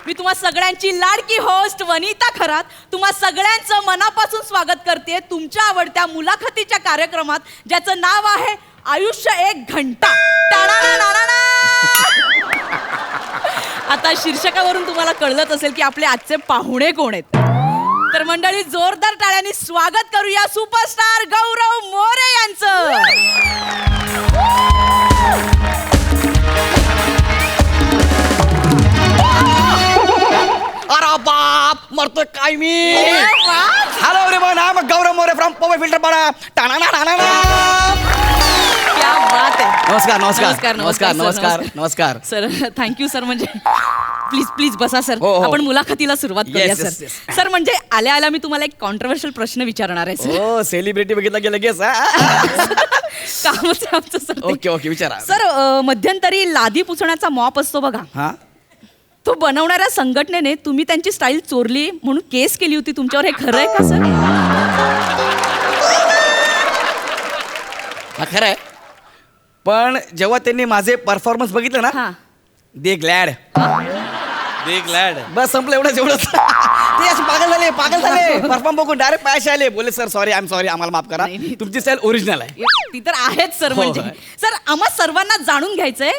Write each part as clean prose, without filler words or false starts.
मी तुम्हा सगळ्यांची लाडकी होस्ट वनिता खरात तुम्हा सगळ्यांचं मनापासून स्वागत करते तुमच्या आवडत्या मुलाखतीच्या कार्यक्रमात, ज्याचं नाव आहे आयुष्य 1 घंटा. आता शीर्षकावरून तुम्हाला कळलंच असेल की आपले आजचे पाहुणे कोण आहेत. तर मंडळी, जोरदार टाळ्यांनी स्वागत करूया सुपरस्टार गौरव मोरे यांचं. अरे बाप, मरतोय काय मी. Hello everyone, I am Gaurav More from power filter Pada. क्या बात आहे. नमस्कार नमस्कार नमस्कार, नमस्कार नमस्कार, नमस्कार नमस्कार सर. Thank you sir. म्हणजे प्लीज प्लीज बसा सर. हो, हो. आपण मुलाखतीला सुरुवात करूया Yes, yes, sir. yes. Sir म्हणजे आल्या आल्या मी तुम्हाला एक कॉन्ट्रोवर्शियल प्रश्न विचारणार आहे सर. हो, सेलिब्रिटी बघितला की लगेच. कामच आहे आमचं सर ते. ओके ओके, विचारा. सर मध्यंतरी लादी पुसण्याचा मॉप असतो बघा, हा, तो बनवणाऱ्या संघटनेने तुम्ही त्यांची स्टाईल चोरली म्हणून केस केली होती तुमच्यावर, हे खरं आहे का सर? हा खरं आहे. पण जेव्हा त्यांनी माझे परफॉर्मन्स बघितलं ना, हा. दे ग्लॅड. बस संपलं, एवढंच एवढंच. ते असे पागल झाले परफॉर्म बघून डायरेक्ट पायाशी आले, बोले sir sorry, I am sorry, आम्हाला माफ करा, नाही, नाही. तुमची स्टाईल ओरिजिनल आहे. ती तर आहेच सर. हो, म्हणजे हो. सर आम्हा सर्वांना जाणून घ्यायचंय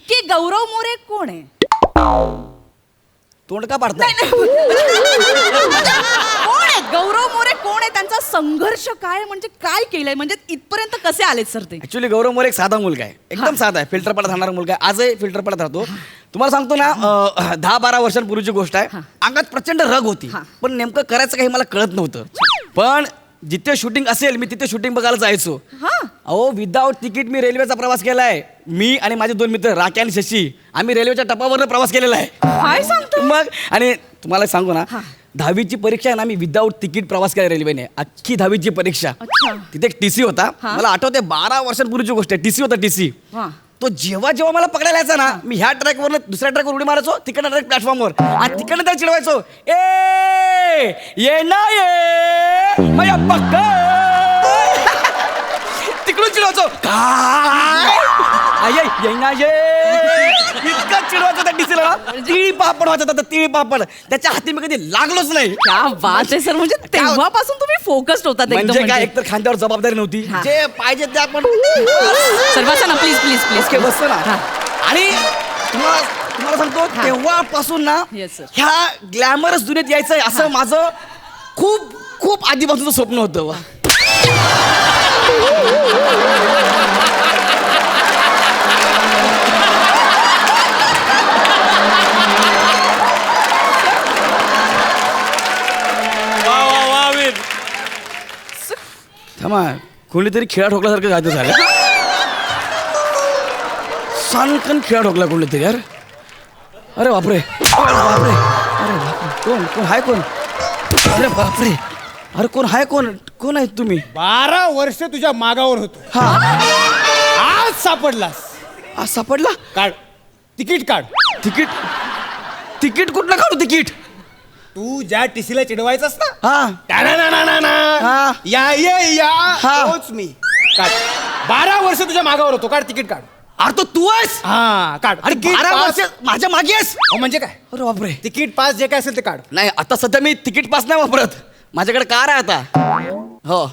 की गौरव मोरे कोण आहे. तोंड का पाडताय? कोण आहे गौरव मोरे? कोण आहे? त्यांचा संघर्ष काय, म्हणजे काय केलंय, म्हणजे इथपर्यंत कसे आलेत सर ते? ऍक्च्युली गौरव मोरे एक साधा मुलगा आहे, एकदम साधा आहे. फिल्टर पडत राहणारा मुलगा आहे, आजही फिल्टर पडत राहतो. तुम्हाला सांगतो ना, 10-12 वर्षांपूर्वीची गोष्ट आहे. अंगात प्रचंड रग होती, पण नेमकं करायचं काही मला कळत नव्हतं. पण जिथे शूटिंग असेल मी तिथे शूटिंग बघायला जायचो. अहो, विदाऊट तिकीट मी रेल्वेचा प्रवास केलाय. मी आणि माझे 2 मित्र राकी आणि शशी, आम्ही रेल्वेच्या टपावरनं प्रवास केलेला आहे. काय सांगतो? मग आणि तुम्हाला सांगू ना, 10वीची परीक्षा आहे ना, मी विदाऊट तिकीट प्रवास केला रेल्वेने. अख्खी 10वीची परीक्षा. तिथे एक टीसी होता. मला आठवते 12 वर्षांपूर्वीची गोष्ट आहे. टीसी होता, टीसी. तो जेव्हा जेव्हा मला पकडायला यायचा ना, मी ह्या ट्रॅकवरनं दुसऱ्या ट्रॅकवर उडी मारायचो, तिकडनं डायरेक्ट प्लॅटफॉर्मवर, आणि तिकडनं त्याला चिडवायचो, ये ना ये माझ्या तिकडून चिडवायचो, काय ये ना ये, इतकं चिडवायचं त्या टीसीला. तिळी पापड व्हायचा होता, तिळी पापड. त्याच्या हाती मी कधी लागलोच नाही. क्या बात आहे सर. म्हणजे तेव्हापासून तुम्ही फोकस्ड होतात एकदम. म्हणजे काय, एकतर खांद्यावर जबाबदारी नव्हती, जे पाहिजे ते आपण. सर बसा ना प्लीज प्लीज प्लीज. बसतो ना. आणि तुम्हाला सांगतो, तेव्हापासून ना Yes, sir. ह्या ग्लॅमरस दुनियेत यायचंय असं माझं खूप खूप आधीपासूनचं स्वप्न होतं. थांबा, कोणीतरी खिळा ठोकल्यासारखं गायचं झालं. सनकन खिळा ठोकला कोणीतरी यार. अरे बापरे, अरे बापरे, अरे बापरे, कोण कोण हाय कोण? अरे बापरे, अरे कोण हाय, कोण आहे तुम्ही? 12 वर्ष तुझ्या मागावर होतो. हा, आज सापडलास. आज सापडला? काढ तिकीट, काढ. तिकीट कुठलं काढू तिकीट? तू ज्या टीसीला चिडवायचास ना, हा, हा. या ये या, हा. तोच मी. काढ. 12 वर्ष तुझ्या मागावर होतो. काढ तिकीट, काढ. अरे तो तू आहेस? हा, काढ. अरे तिकीट 12 पास. वर्ष माझ्या मागे आहेस? म्हणजे काय? अरे बापरे. तिकीट पास जे काय असेल ते काढ. नाही, आता सध्या मी तिकीट पास नाही वापरत, माझ्याकडे कार आहे आता. हो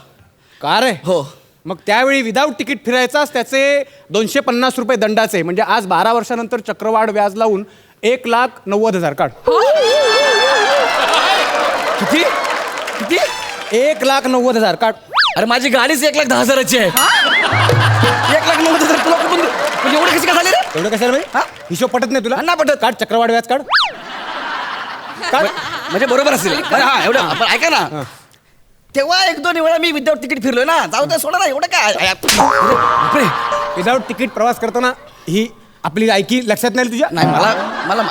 का रे? हो. मग त्यावेळी विदाऊट तिकीट फिरायचास, त्याचे 250 रुपये दंडाचे. म्हणजे आज 12 वर्षानंतर चक्रवाढ व्याज लावून 1,90,000 काढ. किती किती? 1,90,000 काढ. अरे माझी गाडीच 1,10,000ची आहे. 1,90,000 तुला कुठून म्हणजे एवढे कशी काय झाले रे? एवढं कशाला भाई? हा? हिशोब पटत नाही तुला? नाही पटत. काढ चक्रवाढ व्याज, काढ. काढ. म्हणजे बरोबर असेल. अरे हा, एवढं आपण ऐका ना, तेव्हा 1-2 वेळा मी विदाऊट तिकीट फिरलोय ना. जाऊ दे, सोडा ना, एवढं काय. बापरे. विदाऊट तिकीट प्रवास करताना ही आपली लायकी लक्षात नाही तुझ्या? नाही,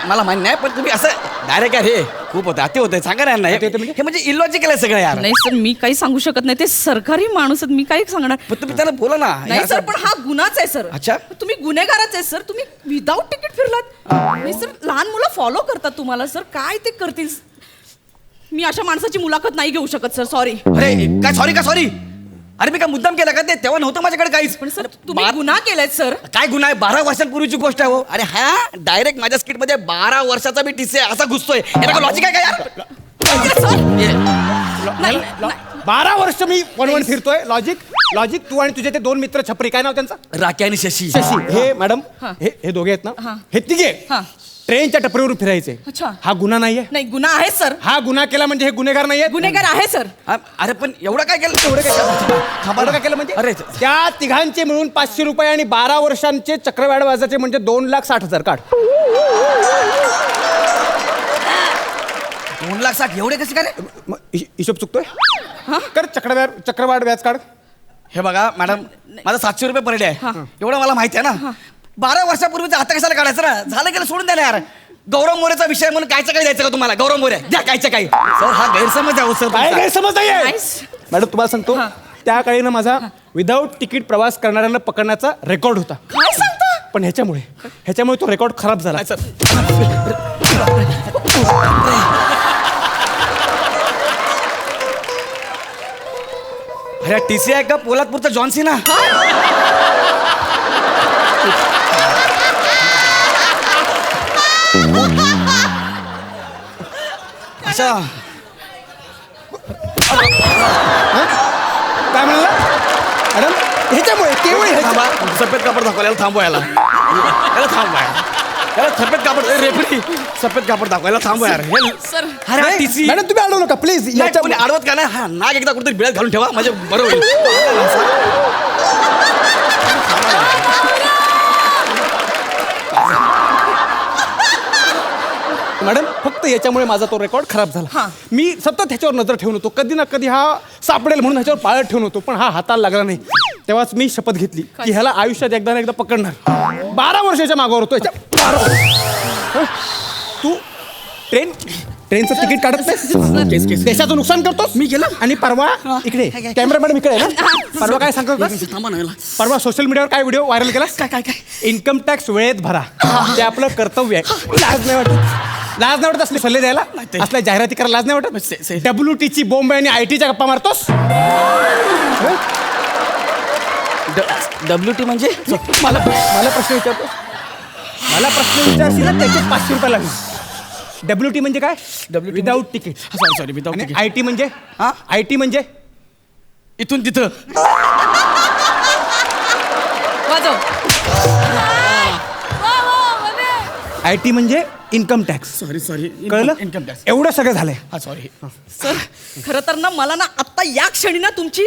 मला मान्य नाही, पण तुम्ही असं डायरेक्ट यार, हे खूप होतं, अति होतंय. सांगा ना यांना. हे म्हणजे इलॉजिकल आहे सगळं यार. नाही सर, मी काही सांगू शकत नाही. ते सरकारी माणूस आहेत, मी काही सांगणार पण तुम्ही त्याला बोला ना. नाही सर. पण हा गुन्हाच आहे सर. अच्छा. तुम्ही गुन्हेगारच आहे सर. तुम्ही विदाऊट तिकीट फिरलात. नाही सर, लहान मुलं फॉलो करतात तुम्हाला सर. काय ते करतील? मी अशा माणसाची मुलाखत नाही घेऊ शकत सर. सॉरी. अरे काय सॉरी का सॉरी? अरे मी काय मुद्दाम केला का ते तेव्हा नव्हतं माझ्याकडे काहीच पण सर तुम्ही गुन्हा केलाय सर. काय गुन्हा आहे? 12 वर्षांपूर्वीची गोष्ट आहे हो. अरे हा डायरेक्ट माझ्या स्किट मध्ये 12 वर्षाचा मी टीसी असा घुसतोय. याला लॉजिक आहे का यार? नाही, 12 वर्ष मी वन फिरतोय. लॉजिक तू आणि तुझे ते 2 मित्र छपरी, काय नाव त्यांचं? राखी आणि शशी. शशी. हे मॅडम हे दोघे आहेत ना, हे तिघे हा. ट्रेनच्या टपरीवरून फिरायचे. अच्छा. हा गुन्हा नाहीये. नाही गुन्हा आहे सर. हा गुन्हा केला म्हणजे हे गुन्हेगार नाहीये. गुन्हेगार आहे सर. अरे पण एवढं काय केलं? एवढं काय केलं म्हणजे? अरे त्या तिघांचे मिळून 500 रुपये आणि 12 वर्षांचे चक्रवाढ व्याजाचे म्हणजे 2,60,000 काढ. 2,60,000 एवढे कसे काय रे? हिशोब चुकतोय कर. चक्रवाढ व्याज काढ. हे बघा मॅडम, माझा 700 रुपये पर डे आहे. एवढं मला माहिती आहे ना. 12 वर्षापूर्वीचं आता कशाला काढायचं ना? झालं गेलं, सोडून द्या ना यार. गौरव मोरेचा विषय म्हणून कायचं काही द्यायचं का तुम्हाला? गौरव मोरे द्या कायचं काही. सर हा गैरसमज आहे हो सर. काय गैरसमज नाहीये नाहीस. मॅडम. तुम्हाला सांगतो, त्या काळी ना माझा विदाऊट तिकीट प्रवास करणाऱ्यांना पकडण्याचा रेकॉर्ड होता. काय सांगता? पण ह्याच्यामुळे तो रेकॉर्ड खराब झाला. सर अरे टीसी आहे का पोलादपूरचा जॉन्सीना? अच्छा काय म्हणला मॅडम? ह्याच्यामुळे केवळ थांबा, सफेद कापड दाखवायला थांबवायला. याला थांबवा. याला सफेद कापड रेफरी सफेद कापड दाखवायला थांबवा यार. सर अरे टीसी मॅडम तुम्ही अडवू नका प्लीज. आडवत का ना? हा नाग एकदा कुठेतरी बिळात घालून ठेवा म्हणजे बरं होईल. मॅडम फक्त याच्यामुळे माझा तो रेकॉर्ड खराब झाला. मी सतत ह्याच्यावर नजर ठेवून होतो, कधी ना कधी हा सापडेल म्हणून ह्याच्यावर पाळत ठेवून होतो, पण हा हाताला लागला नाही. तेव्हाच मी शपथ घेतली की ह्याला आयुष्यात एकदा ना एकदा पकडणार. 12 वर्षाच्या मागावर होतो याच्या. तू ट्रेनचं तिकीट काढत नाही, देशाचं नुकसान करतोस. मी केलं. आणि परवा इकडे कॅमेरा मॅडम इकडे आहे ना, परवा काय सांगतो? परवा सोशल मीडियावर काय व्हिडिओ व्हायरल केला? काय इन्कम टॅक्स वेळेत भरा, ते आपलं कर्तव्य आहे. लाज नाही वाटत असले सल्ले द्यायला? असल्या जाहिराती करायला लाज नाही वाटत? WT ची बॉम्बे आणि ITच्या गप्पा मारतोस? WT म्हणजे मला प्रश्न विचारतो. मला प्रश्न विचारशील ना, त्याचे 500 रुपये लागेल. WT म्हणजे काय? Without ticket. Sorry without ticket. IT म्हणजे? IT म्हणजे इथून तिथं. वाजव. IT म्हणजे इन्कम टॅक्स. सॉरी कळलं? Income tax. एवढं सगळं झालंय. हा सॉरी. सर खरं तर ना मला ना आत्ता या क्षणी ना तुमची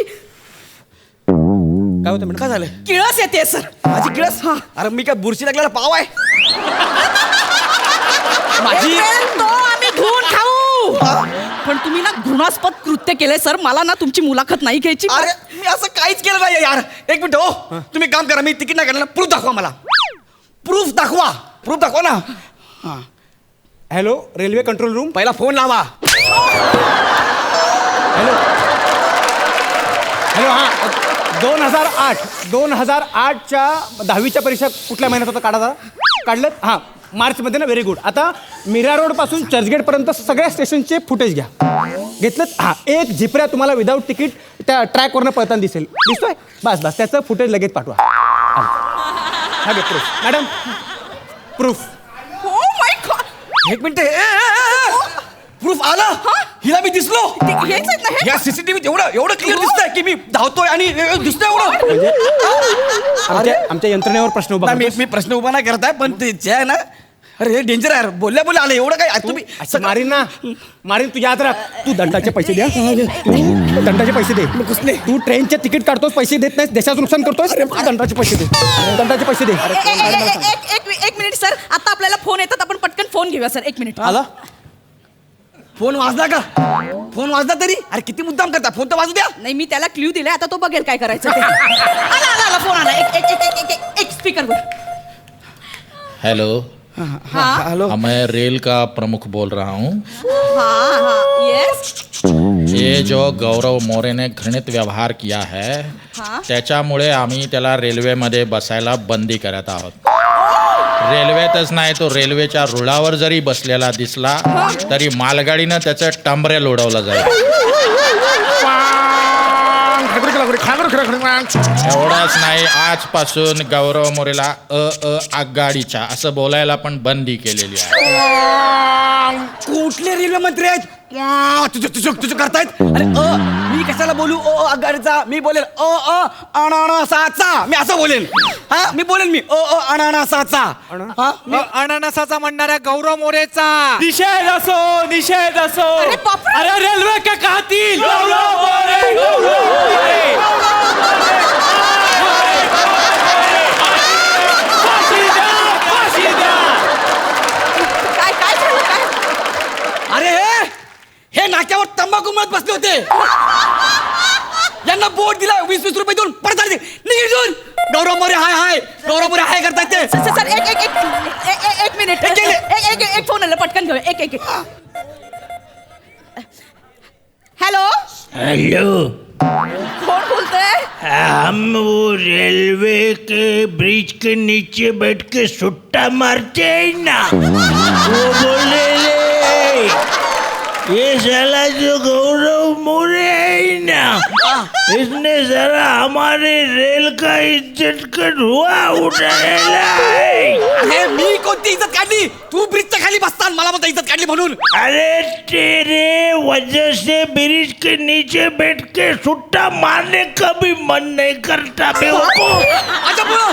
काय होतं मॅडम? काय झालं? किळस येते सर. माझी किळस? अरे मी काय बुरशी लागलेला पाव आहे? माझी एक वेळ तो आम्ही धुवून खाऊ. पण तुम्ही ना घृणास्पद कृत्य केलंय सर. मला ना तुमची मुलाखत नाही घ्यायची. अरे मी असं काहीच केलं नाही यार. एक मिनिट हो, तुम्ही काम करा, मी तिकीट नाही काढलं. प्रूफ दाखवा मला. प्रूफ दाखवा ना. Hello railway control room. पहिला फोन लावा. हॅलो हा 2008च्या 10वीच्या परीक्षा कुठल्या महिन्यात होता? काढलं? हां मार्चमध्ये ना. Very good. आता मीरा रोड पासून चर्चगेटपर्यंत सगळ्या स्टेशनचे फुटेज घ्या. घेतलं? हां एक झिपऱ्या तुम्हाला विदाऊट तिकीट त्या ट्रॅकवरनं पळताना दिसतोय? बस त्याचं फुटेज लगेच पाठवा. हा घे proof. Madam proof. Oh my God. एक मिनिट. प्रूफ आला? हिला मी दिसलो. हेच आहेत ना हे? या सीसीटीव्हीत एवढं क्लिअर दिसतंय की मी धावतोय आणि दिसतोय एवढं. आमच्या यंत्रणेवर प्रश्न उभा नाही, मी प्रश्न उभा नाही करताय, पण ते जे आहे ना, अरे हे डेंजर आहे. बोलल्या आलं एवढं काय तुम्ही मारीन तू याद राख. तू दंडाचे पैसे द्या. दंडाचे पैसे दे. तू ट्रेनचे तिकीट काढतोस, पैसे देत नाही, देशाचं नुकसान करतोस. दंडाचे पैसे दे. दंडाचे पैसे दे. एक मिनिट सर. आता आपल्याला फोन येतात, आपण पटकन फोन घेऊया सर. 1 मिनिट. आला फोन वाजला का? फोन वाजला तरी? अरे किती मुद्दाम करता, फोन तर वाजू द्या. नाही मी त्याला क्ल्यू दिलाय, आता तो बघेल काय करायचं ते. आला फोन आला. एक स्पीकर वर. Hello hello. मैं रेल का प्रमुख बोल रहा हूँ. हाँ येस. ये जो गौरव मोरे ने घृणित व्यवहार किया है त्याच्यामुळे आम्ही त्याला रेल्वेमध्ये बसायला बंदी करत आहोत. रेल्वेतच नाही तो रेल्वेच्या रुळावर जरी बसलेला दिसला तरी मालगाडीनं त्याचं टंबरेल उडवलं जाईल. एवढंच नाही, आजपासून गौरव मोरेला आघाडीच्या असं बोलायला पण बंदी केलेली आहे. कुठले रेल्वे मंत्री आहेत तुझं तुझं तुझं करतायत. अरे मी कशाला बोलू आघाडीचा. मी बोलेल अननसाचा. मी असं बोलेन. हा मी बोलेन मी अननसाचा. अननसाचा म्हणणाऱ्या गौरव मोरेचा निषेध असो, निषेध असो. अरे बापरे. अरे रेल्वे का कातील काय काय झालं काय? अरे हे नाक्यावर तंबाखू मत बसले होते. यांना बोट दिला 20-20 रुपये देऊन परत आले. निघून गौरव मोरे हाय हाय गौरव मोरे हाय करतायत ते. सर एक मिनिट एक फोन आला पटकन घेऊ. एक हॅलो हेलो, कोण बोलतोय? हम वो रेलवे के ब्रिज के नीचे बैठ के सुट्टा मारते हैं ना, वो बोले ले, ये साला जो गौरव मोरे है ना, इसने जरा हमारे रेल का इज्जत का धुआं उड़ाया है. अरे मी कोणती इज्जत काढली. तू ब्रिजच्या खाली बसताना मला म्हणता इज्जत काढली म्हणून. अरे तेरे वजह से ब्रिज के नीचे बैठ के सुट्टा मारने का भी मन नहीं करता बेवकूफ. अच्छा बोलो.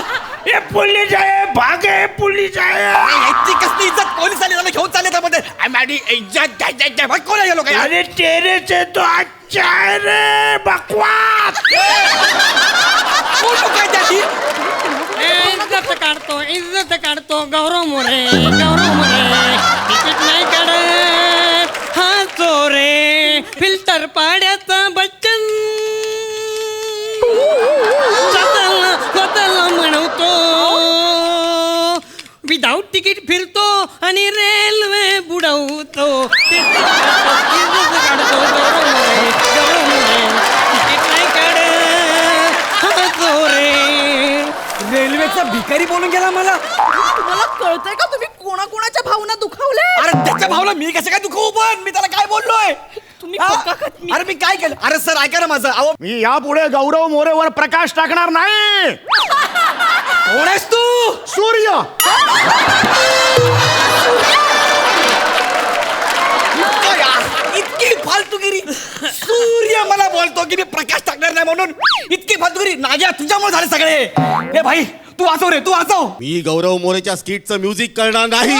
ये पुलिस आए, भागे पुलिस आए. याची कसली इज्जत. पोलीस आले घेऊन चालले त्यामध्ये. माझी इज्जत द्यायची कोण आहे लोक. अरे तेरे से तो अच्छा है रे बकवास. कोण लोक आहेत त्याची. इज्जत काढतो गौरव मोरे तिकीट नाही काढत हा चोरे फिल्टर पाड्याचा बच्चन स्वतःला म्हणवतो विदाऊट तिकीट फिरतो आणि रेल्वे बुडवतो. इज्जत काढतो गौरव मोरे तिकीट नाही काढत हा चोरे. रेल्वेचा भिकारी बोलून गेला मला. तुम्हाला कळतंय का तुम्ही कोणाकोणाच्या भावना दुखावल्या? अरे त्याच्या भावला मी कसं काय दुखवू. पण मी त्याला काय बोललोय. तुम्ही हा? पक्का का तुम्ही- अरे मी काय केलं. अरे सर ऐका ना माझं. अहो मी यापुढे गौरव मोरेवर प्रकाश टाकणार नाही. कोण आहेस तू. सूर्य. इतकी फालतूगिरी. सूर्य मला बोलतो की मी प्रकाश टाकणार नाही म्हणून. इतकी फालतूगिरी. नाग्या तुझ्यामुळे झाले सगळे. ए भाई तू वाचव रे तू वाचव. मी गौरव मोरेच्या स्किटचं म्युझिक करणार नाही.